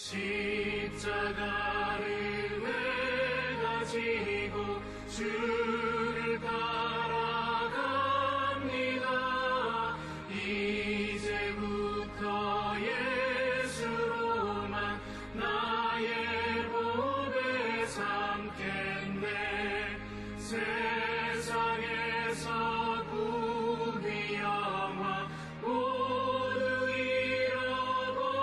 십자가를 내가 지고 주를 따라갑니다. 이제부터 예수로만 나의 보배 삼겠네. 세상에서 구비 영화 모두 잃어버려도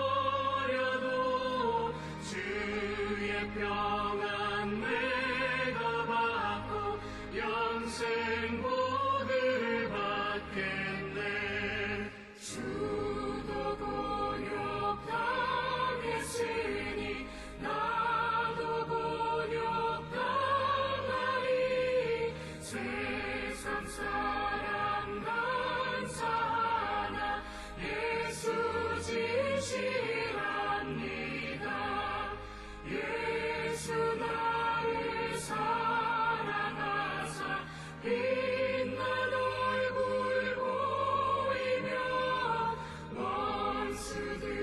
주의 평안 내가 받고 영생 복을 받겠네. 주도 곤욕 당했으니 나도 곤욕 당하리. 세상 사람 간사하나 예수 진실합니다. 예수 나를 사랑하사 빛난 얼굴 보이며 원수들이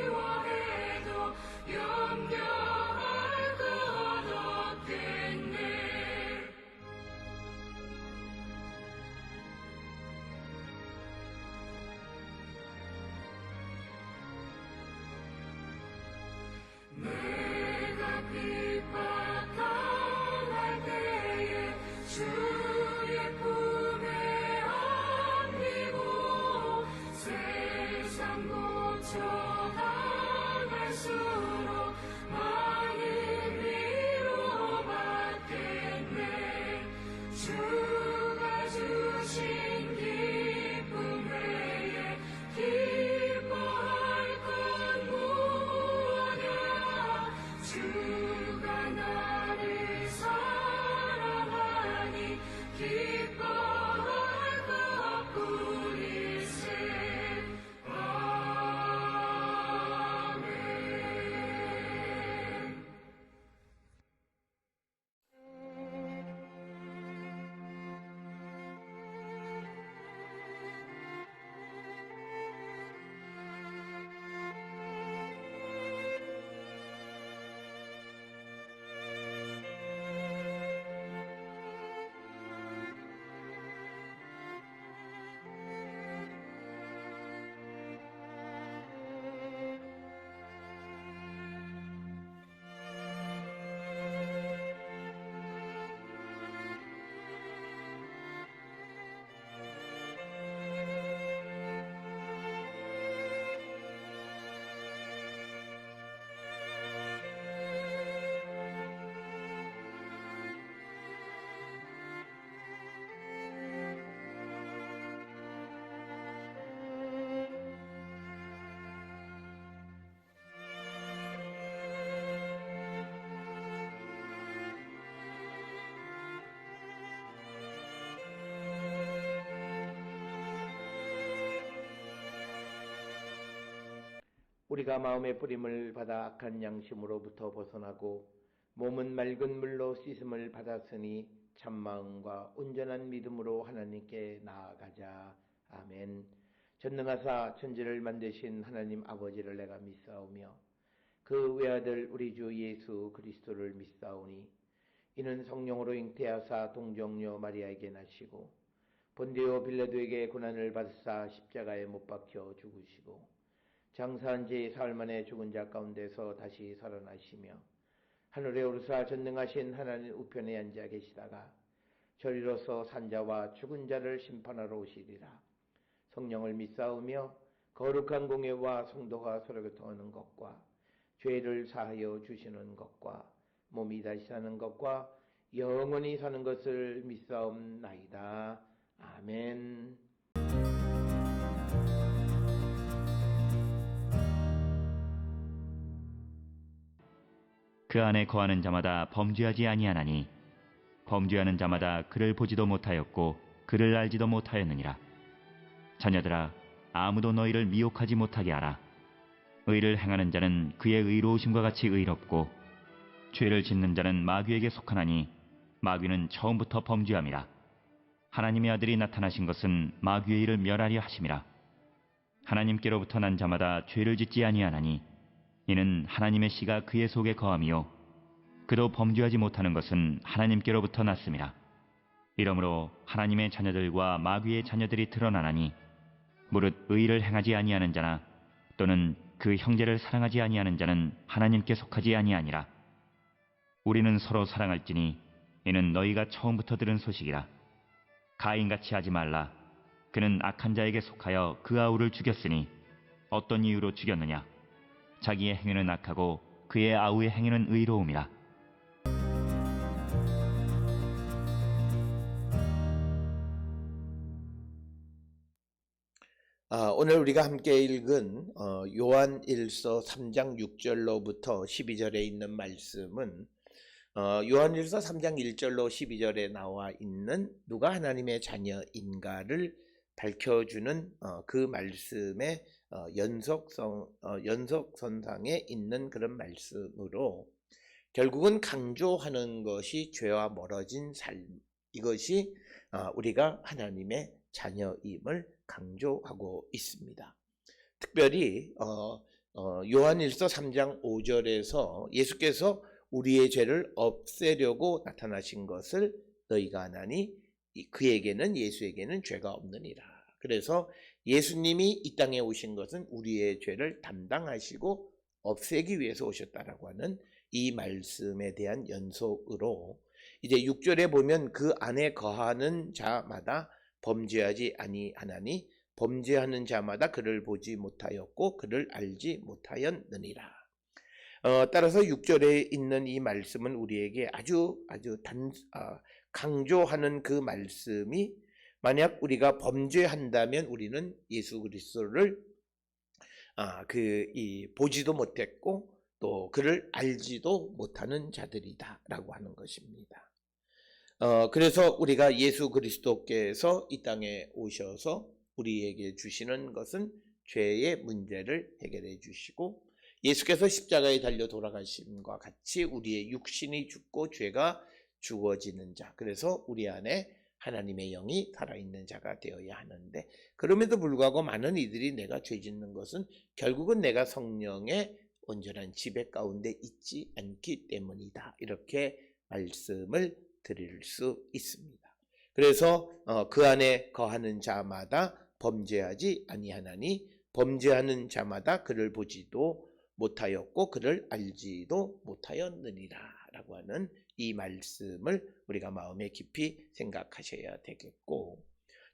미워해도 염려할 것 없겠네. 내가 핍박당할 때에 주의 품에 안기고 세상 고초당할수록 많은 위로받겠네. 주가 주신 기쁨 외에 기뻐할 것 무엇이냐. 주가 나를 사랑하니 기뻐할 것뿐일세. 아멘. 우리가 마음의 뿌림을 받아 악한 양심으로부터 벗어나고 몸은 맑은 물로 씻음을 받았으니 참마음과 온전한 믿음으로 하나님께 나아가자. 아멘. 전능하사 천지를 만드신 하나님 아버지를 내가 믿사오며 그 외아들 우리 주 예수 그리스도를 믿사오니 이는 성령으로 잉태하사 동정녀 마리아에게 나시고 본디오 빌라도에게 고난을 받으사 십자가에 못 박혀 죽으시고 장사한 지 사흘 만에 죽은 자 가운데서 다시 살아나시며 하늘에 오르사 전능하신 하나님 우편에 앉아 계시다가 저리로서 산자와 죽은 자를 심판하러 오시리라. 성령을 믿사오며 거룩한 공예와 성도가 서로 교통하는 것과 죄를 사하여 주시는 것과 몸이 다시 사는 것과 영원히 사는 것을 믿사옵나이다. 아멘. 그 안에 거하는 자마다 범죄하지 아니하나니 범죄하는 자마다 그를 보지도 못하였고 그를 알지도 못하였느니라. 자녀들아, 아무도 너희를 미혹하지 못하게 하라. 의를 행하는 자는 그의 의로우심과 같이 의롭고 죄를 짓는 자는 마귀에게 속하나니 마귀는 처음부터 범죄함이라. 하나님의 아들이 나타나신 것은 마귀의 일을 멸하려 하심이라. 하나님께로부터 난 자마다 죄를 짓지 아니하나니 이는 하나님의 씨가 그의 속에 거함이요 그도 범죄하지 못하는 것은 하나님께로부터 났음이라. 이러므로 하나님의 자녀들과 마귀의 자녀들이 드러나나니 무릇 의를 행하지 아니하는 자나 또는 그 형제를 사랑하지 아니하는 자는 하나님께 속하지 아니하니라. 우리는 서로 사랑할지니 이는 너희가 처음부터 들은 소식이라. 가인같이 하지 말라. 그는 악한 자에게 속하여 그 아우를 죽였으니 어떤 이유로 죽였느냐? 자기의 행위는 악하고 그의 아우의 행위는 의로움이라. 오늘 우리가 함께 읽은 요한일서 3장 6절로부터 12절에 있는 말씀은 요한일서 3장 1절로 12절에 나와 있는 누가 하나님의 자녀인가를 밝혀주는 그 말씀의 연속선상에 있는 그런 말씀으로 결국은 강조하는 것이 죄와 멀어진 삶, 이것이 우리가 하나님의 자녀임을 강조하고 있습니다. 특별히 요한일서 3장 5절에서 예수께서 우리의 죄를 없애려고 나타나신 것을 너희가 아나니 그에게는 예수에게는 죄가 없느니라. 그래서 예수님이 이 땅에 오신 것은 우리의 죄를 담당하시고 없애기 위해서 오셨다라고 하는 이 말씀에 대한 연속으로 이제 6절에 보면 그 안에 거하는 자마다 범죄하지 아니하나니 범죄하는 자마다 그를 보지 못하였고 그를 알지 못하였느니라. 따라서 6절에 있는 이 말씀은 우리에게 아주 강조하는 그 말씀이 만약 우리가 범죄한다면 우리는 예수 그리스도를 보지도 못했고 또 그를 알지도 못하는 자들이다라고 하는 것입니다. 그래서 우리가 예수 그리스도께서 이 땅에 오셔서 우리에게 주시는 것은 죄의 문제를 해결해 주시고 예수께서 십자가에 달려 돌아가심과 같이 우리의 육신이 죽고 죄가 죽어지는 자, 그래서 우리 안에 하나님의 영이 살아있는 자가 되어야 하는데 그럼에도 불구하고 많은 이들이 내가 죄 짓는 것은 결국은 내가 성령의 온전한 지배 가운데 있지 않기 때문이다. 이렇게 말씀을 드릴 수 있습니다. 그래서 그 안에 거하는 자마다 범죄하지 아니하나니 범죄하는 자마다 그를 보지도 못하였고 그를 알지도 못하였느니라 라고 하는 이 말씀을 우리가 마음에 깊이 생각하셔야 되겠고,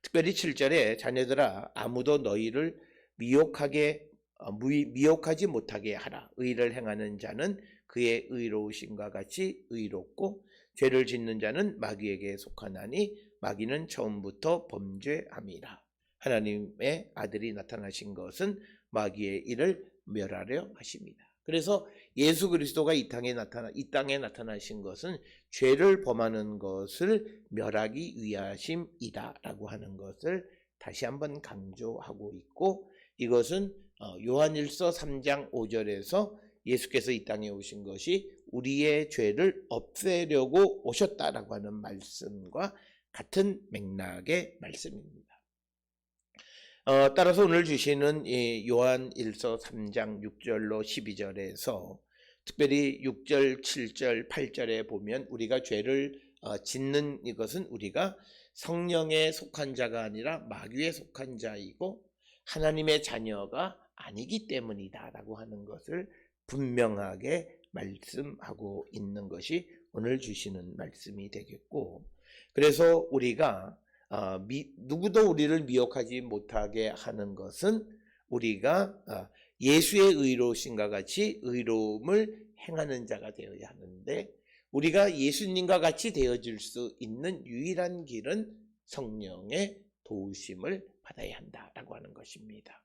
특별히 7절에 자녀들아 아무도 너희를 미혹하지 못하게 하라. 의를 행하는 자는 그의 의로우심과 같이 의롭고 죄를 짓는 자는 마귀에게 속하나니 마귀는 처음부터 범죄함이라. 하나님의 아들이 나타나신 것은 마귀의 일을 멸하려 하십니다. 그래서 예수 그리스도가 이 땅에 나타나신 것은 죄를 범하는 것을 멸하기 위하심이다라고 하는 것을 다시 한번 강조하고 있고, 이것은 요한일서 3장 5절에서 예수께서 이 땅에 오신 것이 우리의 죄를 없애려고 오셨다라고 하는 말씀과 같은 맥락의 말씀입니다. 따라서 오늘 주시는 이 요한일서 3장 6절로 12절에서 특별히 6절, 7절, 8절에 보면 우리가 죄를 짓는 이것은 우리가 성령에 속한 자가 아니라 마귀에 속한 자이고 하나님의 자녀가 아니기 때문이다라고 하는 것을 분명하게 말씀하고 있는 것이 오늘 주시는 말씀이 되겠고, 그래서 우리가 누구도 우리를 미혹하지 못하게 하는 것은 우리가 예수의 의로우심과 같이 의로움을 행하는 자가 되어야 하는데, 우리가 예수님과 같이 되어질 수 있는 유일한 길은 성령의 도우심을 받아야 한다라고 하는 것입니다.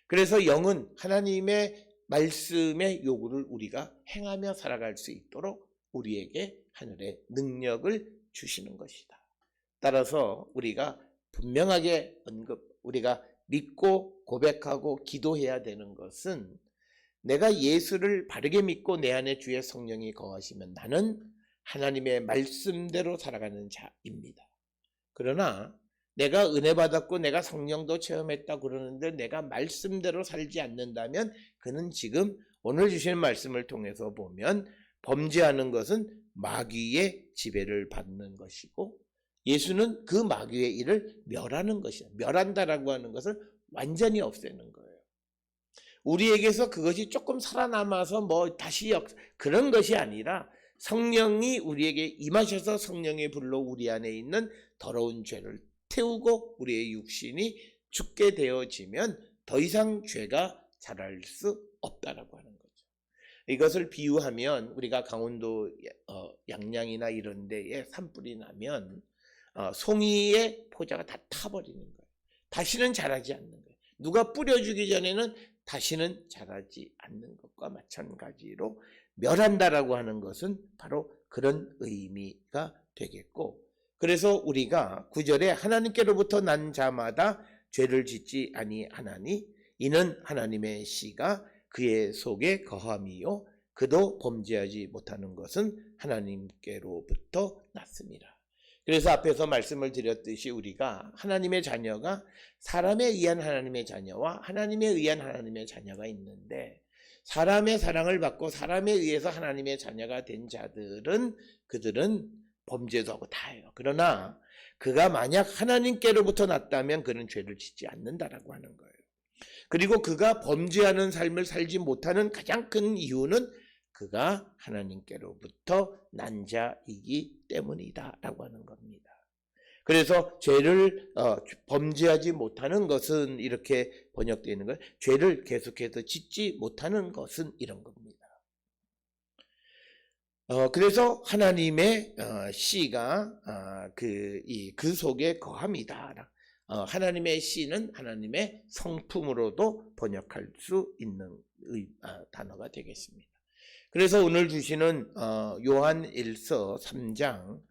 그래서 영은 하나님의 말씀의 요구를 우리가 행하며 살아갈 수 있도록 우리에게 하늘의 능력을 주시는 것이다. 따라서 우리가 분명하게 우리가 믿고 고백하고 기도해야 되는 것은 내가 예수를 바르게 믿고 내 안에 주의 성령이 거하시면 나는 하나님의 말씀대로 살아가는 자입니다. 그러나 내가 은혜 받았고 내가 성령도 체험했다 그러는데 내가 말씀대로 살지 않는다면 그는 지금 오늘 주시는 말씀을 통해서 보면 범죄하는 것은 마귀의 지배를 받는 것이고 예수는 그 마귀의 일을 멸하는 것이야. 멸한다라고 하는 것을 완전히 없애는 거예요. 우리에게서 그것이 조금 살아남아서 뭐 다시 그런 것이 아니라 성령이 우리에게 임하셔서 성령의 불로 우리 안에 있는 더러운 죄를 태우고 우리의 육신이 죽게 되어지면 더 이상 죄가 자랄 수 없다라고 하는 거죠. 이것을 비유하면 우리가 강원도 양양이나 이런 데에 산불이 나면 송이의 포자가 다 타버리는 거예요. 다시는 자라지 않는 거예요. 누가 뿌려주기 전에는 다시는 자라지 않는 것과 마찬가지로 멸한다라고 하는 것은 바로 그런 의미가 되겠고, 그래서 우리가 9절에 하나님께로부터 난 자마다 죄를 짓지 아니하나니 이는 하나님의 씨가 그의 속에 거함이요 그도 범죄하지 못하는 것은 하나님께로부터 났습니다. 그래서 앞에서 말씀을 드렸듯이 우리가 하나님의 자녀가 사람에 의한 하나님의 자녀와 하나님에 의한 하나님의 자녀가 있는데, 사람의 사랑을 받고 사람에 의해서 하나님의 자녀가 된 자들은 그들은 범죄도 하고 다 해요. 그러나 그가 만약 하나님께로부터 났다면 그는 죄를 짓지 않는다라고 하는 거예요. 그리고 그가 범죄하는 삶을 살지 못하는 가장 큰 이유는 그가 하나님께로부터 난 자이기 때문이다라고 하는 겁니다. 그래서 죄를 범죄하지 못하는 것은 이렇게 번역되어 있는 거예요. 죄를 계속해서 짓지 못하는 것은 이런 겁니다. 그래서 하나님의 씨가 그 속에 거함이다. 하나님의 씨는 하나님의 성품으로도 번역할 수 있는 단어가 되겠습니다. 그래서 오늘 주시는 요한 1서 3장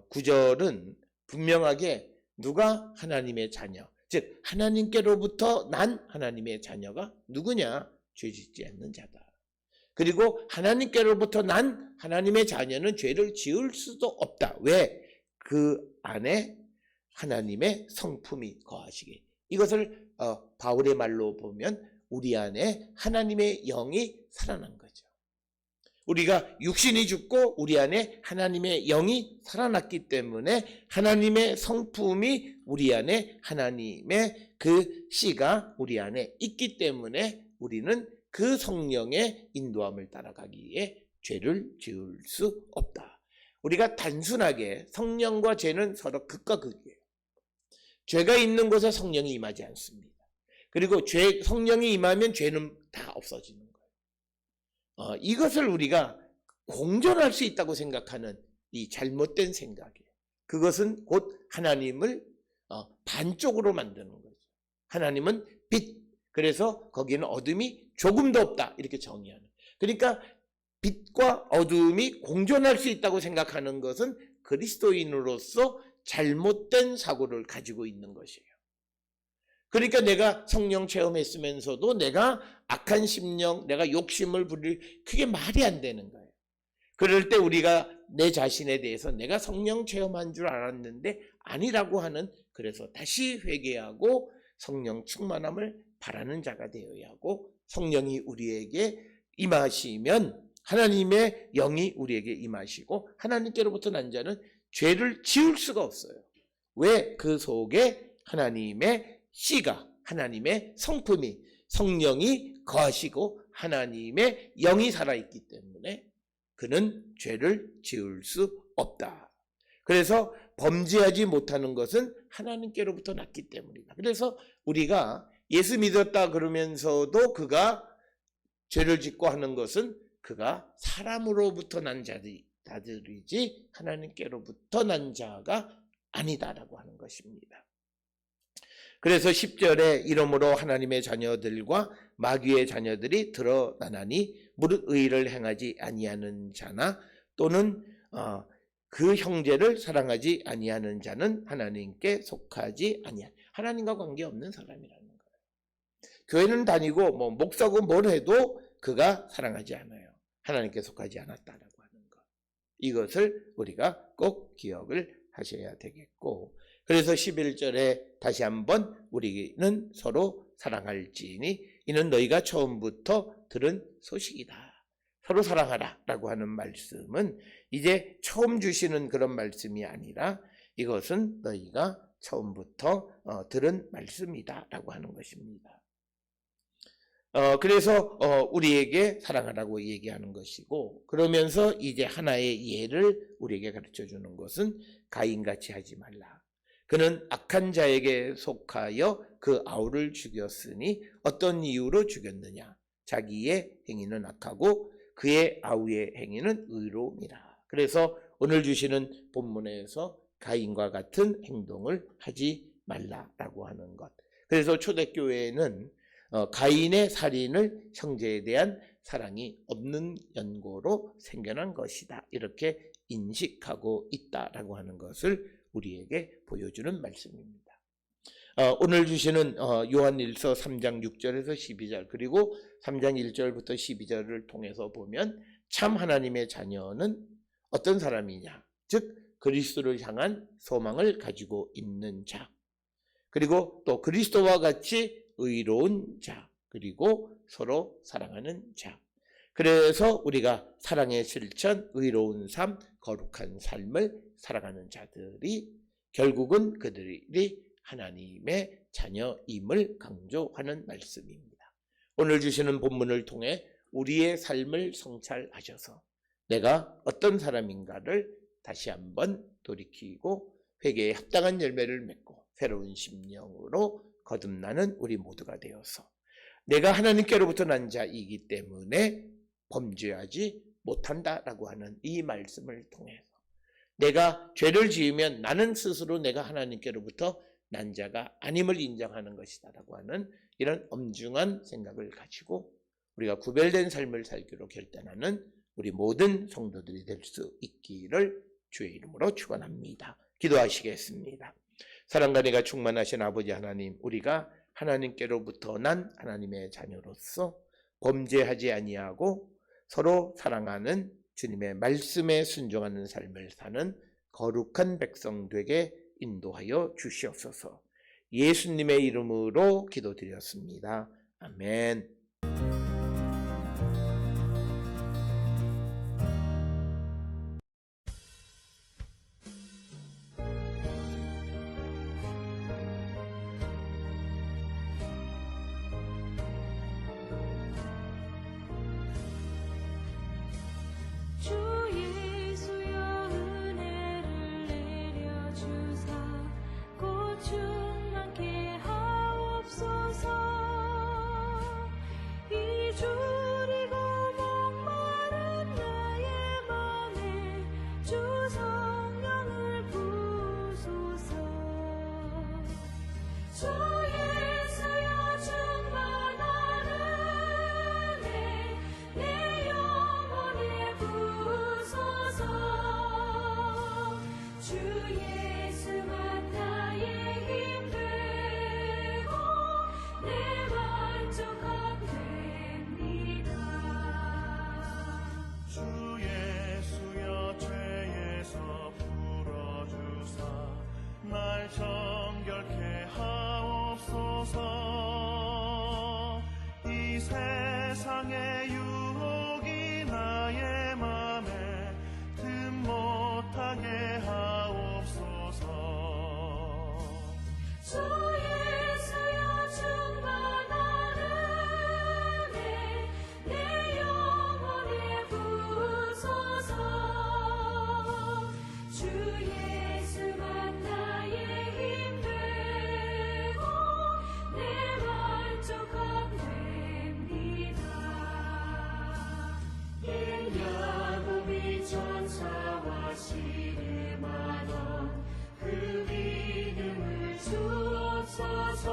9절은 분명하게 누가 하나님의 자녀, 즉 하나님께로부터 난 하나님의 자녀가 누구냐? 죄짓지 않는 자다. 그리고 하나님께로부터 난 하나님의 자녀는 죄를 지을 수도 없다. 왜? 그 안에 하나님의 성품이 거하시게. 이것을 바울의 말로 보면 우리 안에 하나님의 영이 살아난 거죠. 우리가 육신이 죽고 우리 안에 하나님의 영이 살아났기 때문에 하나님의 성품이 우리 안에, 하나님의 그 씨가 우리 안에 있기 때문에 우리는 그 성령의 인도함을 따라가기에 죄를 지을 수 없다. 우리가 단순하게 성령과 죄는 서로 극과 극이에요. 죄가 있는 곳에 성령이 임하지 않습니다. 그리고 성령이 임하면 죄는 다 없어지는 거예요. 이것을 우리가 공존할 수 있다고 생각하는 이 잘못된 생각이에요. 그것은 곧 하나님을 반쪽으로 만드는 거죠. 하나님은 빛, 그래서 거기는 어둠이 조금도 없다 이렇게 정의하는. 그러니까 빛과 어둠이 공존할 수 있다고 생각하는 것은 그리스도인으로서 잘못된 사고를 가지고 있는 것이에요. 그러니까 내가 성령 체험했으면서도 내가 악한 심령, 내가 욕심을 부릴, 그게 말이 안 되는 거예요. 그럴 때 우리가 내 자신에 대해서 내가 성령 체험한 줄 알았는데 아니라고 하는, 그래서 다시 회개하고 성령 충만함을 바라는 자가 되어야 하고, 성령이 우리에게 임하시면 하나님의 영이 우리에게 임하시고 하나님께로부터 난 자는 죄를 지을 수가 없어요. 왜? 그 속에 하나님의 씨가, 하나님의 성품이, 성령이 거하시고 하나님의 영이 살아있기 때문에 그는 죄를 지을 수 없다. 그래서 범죄하지 못하는 것은 하나님께로부터 났기 때문이다. 그래서 우리가 예수 믿었다 그러면서도 그가 죄를 짓고 하는 것은 그가 사람으로부터 난 자들이지 하나님께로부터 난 자가 아니다라고 하는 것입니다. 그래서 10절에 이러므로 하나님의 자녀들과 마귀의 자녀들이 드러나나니 무릇 의를 행하지 아니하는 자나 또는 그 형제를 사랑하지 아니하는 자는 하나님께 속하지 아니한, 하나님과 관계없는 사람이라는 거예요. 교회는 다니고 목사고 뭘 해도 그가 사랑하지 않아요. 하나님께 속하지 않았다라고 하는 것. 이것을 우리가 꼭 기억을 하셔야 되겠고, 그래서 11절에 다시 한번 우리는 서로 사랑할지니 이는 너희가 처음부터 들은 소식이다. 서로 사랑하라 라고 하는 말씀은 이제 처음 주시는 그런 말씀이 아니라 이것은 너희가 처음부터 들은 말씀이다 라고 하는 것입니다. 그래서 우리에게 사랑하라고 얘기하는 것이고, 그러면서 이제 하나의 예를 우리에게 가르쳐 주는 것은 가인같이 하지 말라. 그는 악한 자에게 속하여 그 아우를 죽였으니 어떤 이유로 죽였느냐? 자기의 행위는 악하고 그의 아우의 행위는 의로움이라. 그래서 오늘 주시는 본문에서 가인과 같은 행동을 하지 말라라고 하는 것. 그래서 초대교회는 가인의 살인을 형제에 대한 사랑이 없는 연고로 생겨난 것이다, 이렇게 인식하고 있다라고 하는 것을 우리에게 보여주는 말씀입니다. 오늘 주시는 요한일서 3장 6절에서 12절 그리고 3장 1절부터 12절을 통해서 보면 참 하나님의 자녀는 어떤 사람이냐, 즉 그리스도를 향한 소망을 가지고 있는 자, 그리고 또 그리스도와 같이 의로운 자, 그리고 서로 사랑하는 자. 그래서 우리가 사랑의 실천, 의로운 삶, 거룩한 삶을 살아가는 자들이 결국은 그들이 하나님의 자녀임을 강조하는 말씀입니다. 오늘 주시는 본문을 통해 우리의 삶을 성찰하셔서 내가 어떤 사람인가를 다시 한번 돌이키고 회개에 합당한 열매를 맺고 새로운 심령으로 거듭나는 우리 모두가 되어서 내가 하나님께로부터 난 자이기 때문에 범죄하지 못한다라고 하는 이 말씀을 통해서 내가 죄를 지으면 나는 스스로 내가 하나님께로부터 난 자가 아님을 인정하는 것이다라고 하는 이런 엄중한 생각을 가지고 우리가 구별된 삶을 살기로 결단하는 우리 모든 성도들이 될 수 있기를 주의 이름으로 축원합니다. 기도하시겠습니다. 사랑과 은혜가 충만하신 아버지 하나님, 우리가 하나님께로부터 난 하나님의 자녀로서 범죄하지 아니하고 서로 사랑하는 주님의 말씀에 순종하는 삶을 사는 거룩한 백성 되게 인도하여 주시옵소서. 예수님의 이름으로 기도드렸습니다. 아멘. 주 예수여 은혜를 내려주사 곧 충만케 하옵소서. 이주리고 목마른 나의 맘에 주 성령을 부소서. 주 예수여 충만한 은혜 내 영혼에 부소서. 주 예수만 나의 힘 되고 내 만족함 됩니다. 주 예수여 죄에서 풀어주사 날 정결케 하옵소서. 이 세상의 유혹이 나의 맘에 틈 못하게 하옵소서. 주 예수여 충만한 은혜 내 영혼에 부소서. 주 예수만 나의 힘 되고 내 만족함 됩니다. 옛 야곱이 전사와 씨름하던 그 믿음을 주옵소서.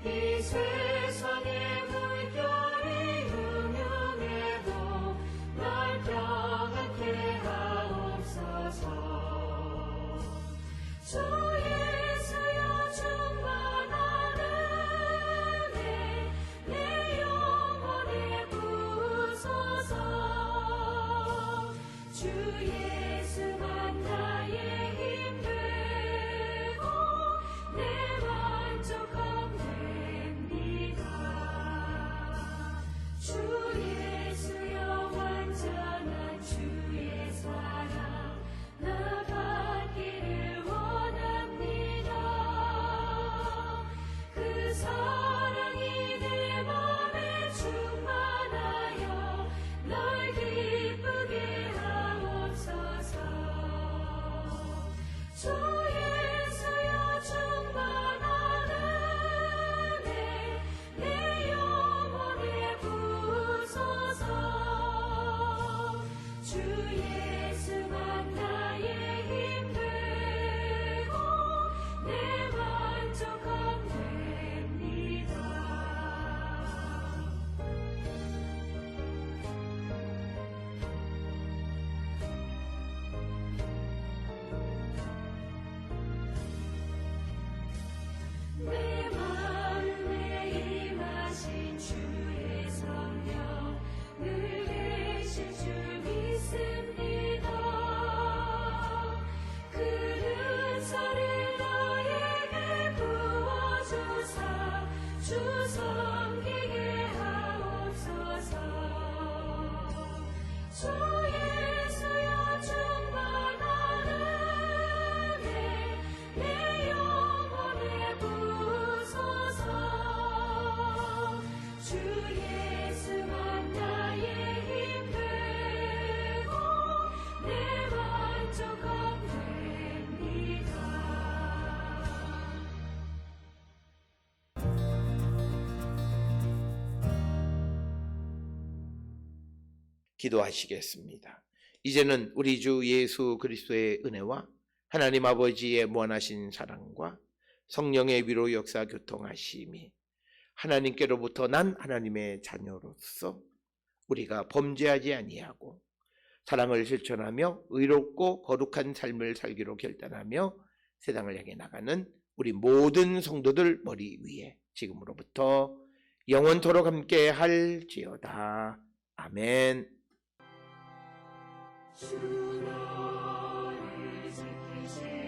이 세상의 물결이 음흉해도 날 평안케 하옵소서. 주 예수여 충만한 은혜 내 영혼에 부소서. 주 예수만 나의 힘 되고 섬기게 하옵소서. 주 예수여 충만한 은혜 내 영혼에 부소서. 주 예수만 나의 힘 되고 내 만족함 됩니다. 기도하시겠습니다. 이제는 우리 주 예수 그리스도의 은혜와 하나님 아버지의 무한하신 사랑과 성령의 위로 역사 교통하심이 하나님께로부터 난 하나님의 자녀로서 우리가 범죄하지 아니하고 사랑을 실천하며 의롭고 거룩한 삶을 살기로 결단하며 세상을 향해 나가는 우리 모든 성도들 머리 위에 지금으로부터 영원토록 함께 할지어다. 아멘. 주 너를 지키시